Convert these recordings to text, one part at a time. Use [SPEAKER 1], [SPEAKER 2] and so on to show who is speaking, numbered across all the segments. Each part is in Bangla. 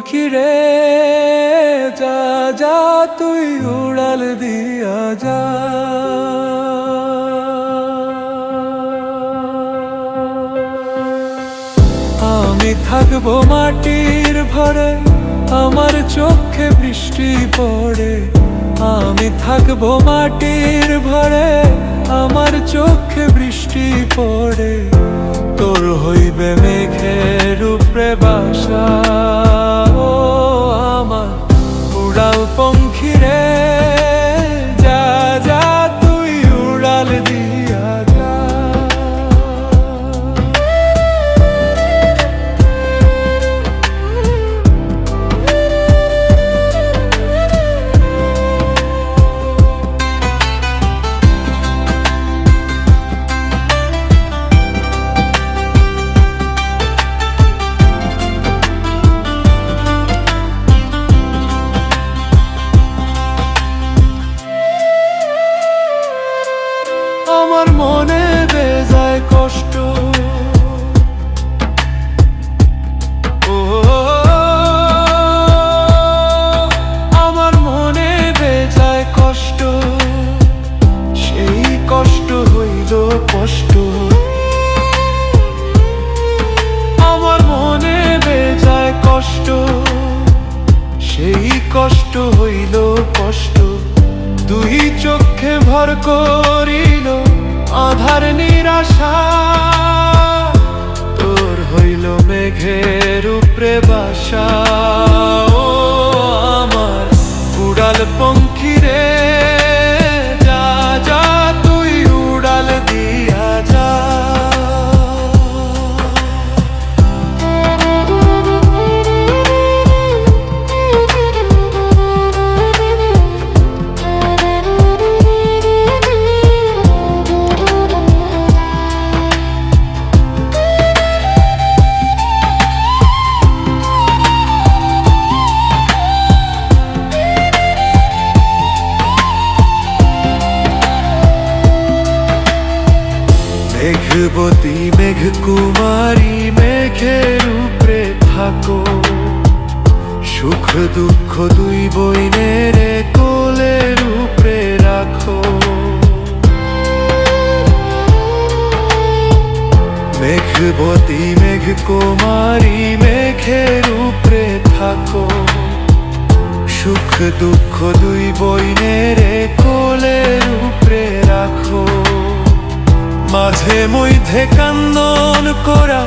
[SPEAKER 1] পঙ্খী রে যা যা তুই উড়াল দিয়া যা। আমি থাকবো মাটির ভরে, আমার চোখে বৃষ্টি পড়ে। আমি থাকবো মাটির ভরে, আমার চোখে বৃষ্টি পড়ে। তোর হইবে মেঘের উপরে বাসা, ও আমার উড়াল পঙ্খী রে যা যা তুই উড়াল দিয়া যা। আমার মনে বেজায় কষ্ট, ও আমার মনে বেজায় কষ্ট, সেই কষ্ট হইল কষ্ট। আমার মনে বেজায় কষ্ট, সেই কষ্ট হইল কষ্ট। দুই চোখে ভর করিল আধার নিরাশা, তোর হইল মেঘের উপরে বাসা। ও আমার উড়াল পঙ্খী রে যা যা তুই উড়াল দিয়া যা। মেঘবতী মেঘ কুমারী মেঘের উপরে থাকো, সুখ দুঃখ দুই বইনের কোলের উপরে রাখো। মেঘবতী মেঘ কুমারী মেঘের উপরে থাকো, সুখ দুঃখ দুই বইনের কোলের উপরে রাখো। মাঝে মধ্যে কান্দন করা,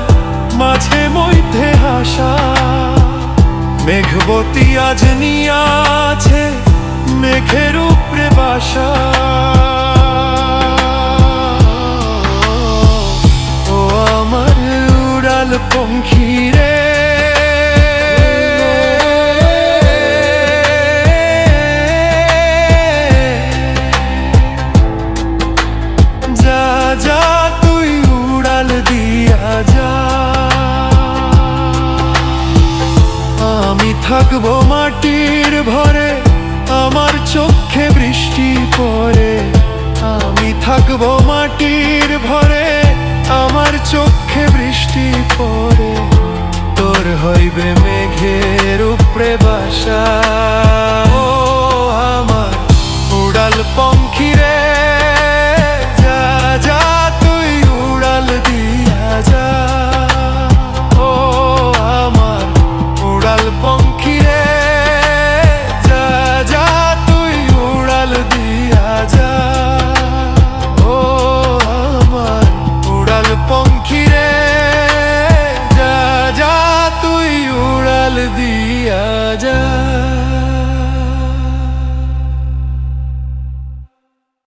[SPEAKER 1] মাঝে মধ্যে হাসা, মেঘবতী আজ নিয়াছে মেঘের উপরে বাসা। ও আমার উড়াল পঙ্খী রে যা যা তুই উড়াল দিয়া যা। আমি থাকবো মাটির ভরে, আমার চোখে বৃষ্টি পড়ে। আমি থাকবো মাটির ভরে, আমার চোখে বৃষ্টি পড়ে। তোর হইবে মেঘের উপরে বাসা।